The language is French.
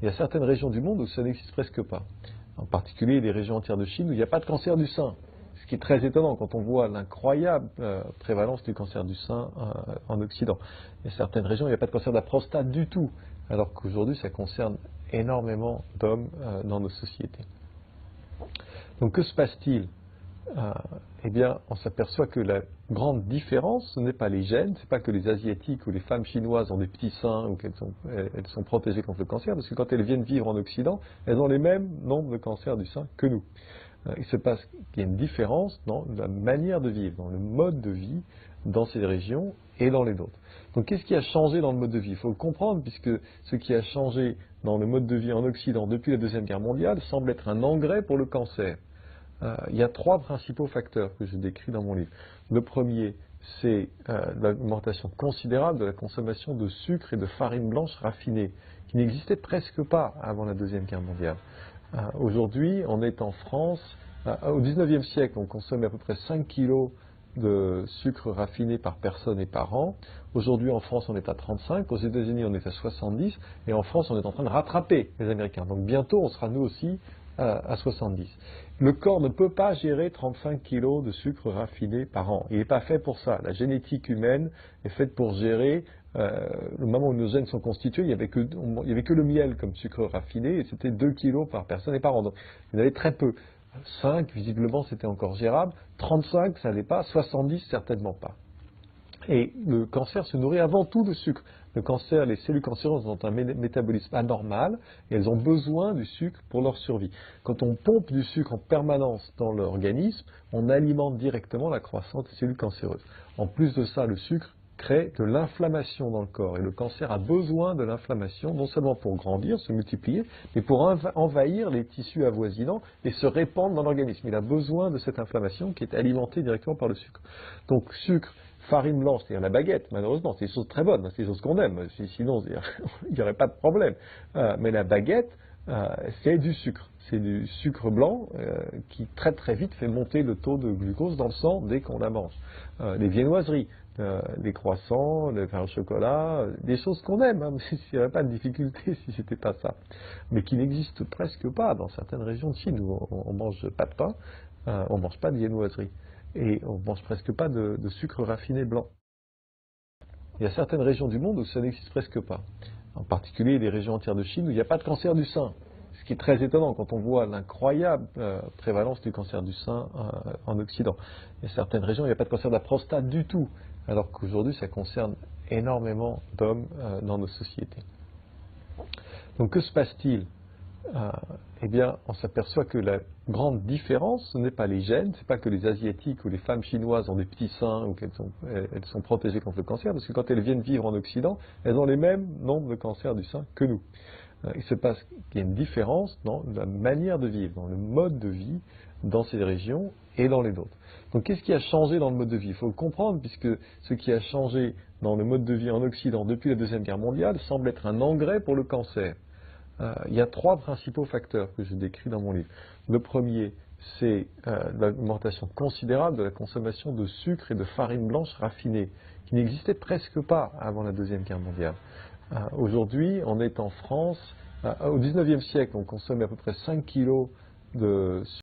Il y a certaines régions du monde où ça n'existe presque pas. En particulier les régions entières de Chine où il n'y a pas de cancer du sein. Ce qui est très étonnant quand on voit l'incroyable prévalence du cancer du sein en Occident. Il y a certaines régions où il n'y a pas de cancer de la prostate du tout, alors qu'aujourd'hui ça concerne énormément d'hommes dans nos sociétés. Donc que se passe-t-il? Eh bien, on s'aperçoit que la grande différence, ce n'est pas les gènes, ce n'est pas que les Asiatiques ou les femmes chinoises ont des petits seins ou qu'elles sont protégées contre le cancer, parce que quand elles viennent vivre en Occident, elles ont les mêmes nombres de cancers du sein que nous. Il se passe qu'il y a une différence dans la manière de vivre, dans le mode de vie dans ces régions et dans les autres. Donc qu'est-ce qui a changé dans le mode de vie? Il faut le comprendre, puisque ce qui a changé dans le mode de vie en Occident depuis la Deuxième Guerre mondiale semble être un engrais pour le cancer. Il y a trois principaux facteurs que je décris dans mon livre. Le premier, c'est l'augmentation considérable de la consommation de sucre et de farine blanche raffinée, qui n'existait presque pas avant la Deuxième Guerre mondiale. Aujourd'hui, on est en France, au XIXe siècle, on consommait à peu près 5 kilos de sucre raffiné par personne et par an. Aujourd'hui, en France, on est à 35, aux États-Unis, on est à 70, et en France, on est en train de rattraper les Américains. Donc bientôt, on sera nous aussi à 70. Le corps ne peut pas gérer 35 kilos de sucre raffiné par an. Il n'est pas fait pour ça. La génétique humaine est faite pour gérer, le moment où nos gènes sont constitués, il n'y avait que le miel comme sucre raffiné, et c'était 2 kilos par personne et par an. Donc il y en avait très peu. 5, visiblement, c'était encore gérable. 35, ça n'allait pas. 70, certainement pas. Et le cancer se nourrit avant tout de sucre. Le cancer, les cellules cancéreuses ont un métabolisme anormal et elles ont besoin du sucre pour leur survie. Quand on pompe du sucre en permanence dans l'organisme, on alimente directement la croissance des cellules cancéreuses. En plus de ça, le sucre crée de l'inflammation dans le corps. Et le cancer a besoin de l'inflammation, non seulement pour grandir, se multiplier, mais pour envahir les tissus avoisinants et se répandre dans l'organisme. Il a besoin de cette inflammation qui est alimentée directement par le sucre. Donc sucre, farine blanche, c'est-à-dire la baguette, malheureusement, c'est des choses très bonnes, c'est des choses qu'on aime, sinon il n'y aurait pas de problème. Mais la baguette, c'est du sucre. C'est du sucre blanc qui très très vite fait monter le taux de glucose dans le sang dès qu'on la mange. Les viennoiseries, les croissants, le pain au chocolat, des choses qu'on aime, hein, il n'y aurait pas de difficulté si c'était pas ça. Mais qui n'existent presque pas dans certaines régions de Chine où on mange pas de pain, on mange pas de viennoiserie. Et on ne mange presque pas de sucre raffiné blanc. Il y a certaines régions du monde où ça n'existe presque pas. En particulier les régions entières de Chine où il n'y a pas de cancer du sein. Ce qui est très étonnant quand on voit l'incroyable prévalence du cancer du sein en Occident. Il y a certaines régions où il n'y a pas de cancer de la prostate du tout, alors qu'aujourd'hui ça concerne énormément d'hommes dans nos sociétés. Donc que se passe-t-il? Eh bien, on s'aperçoit que la grande différence, ce n'est pas les gènes, ce n'est pas que les Asiatiques ou les femmes chinoises ont des petits seins ou qu'elles sont protégées contre le cancer, parce que quand elles viennent vivre en Occident, elles ont les mêmes nombres de cancers du sein que nous. Il se passe qu'il y a une différence dans la manière de vivre, dans le mode de vie dans ces régions et dans les autres. Donc qu'est-ce qui a changé dans le mode de vie? Il faut le comprendre, puisque ce qui a changé dans le mode de vie en Occident depuis la Deuxième Guerre mondiale semble être un engrais pour le cancer. Il y a trois principaux facteurs que je décris dans mon livre. Le premier, c'est l'augmentation considérable de la consommation de sucre et de farine blanche raffinée, qui n'existait presque pas avant la Deuxième Guerre mondiale. Aujourd'hui, on est en France, au XIXe siècle, on consommait à peu près 5 kilos de sucre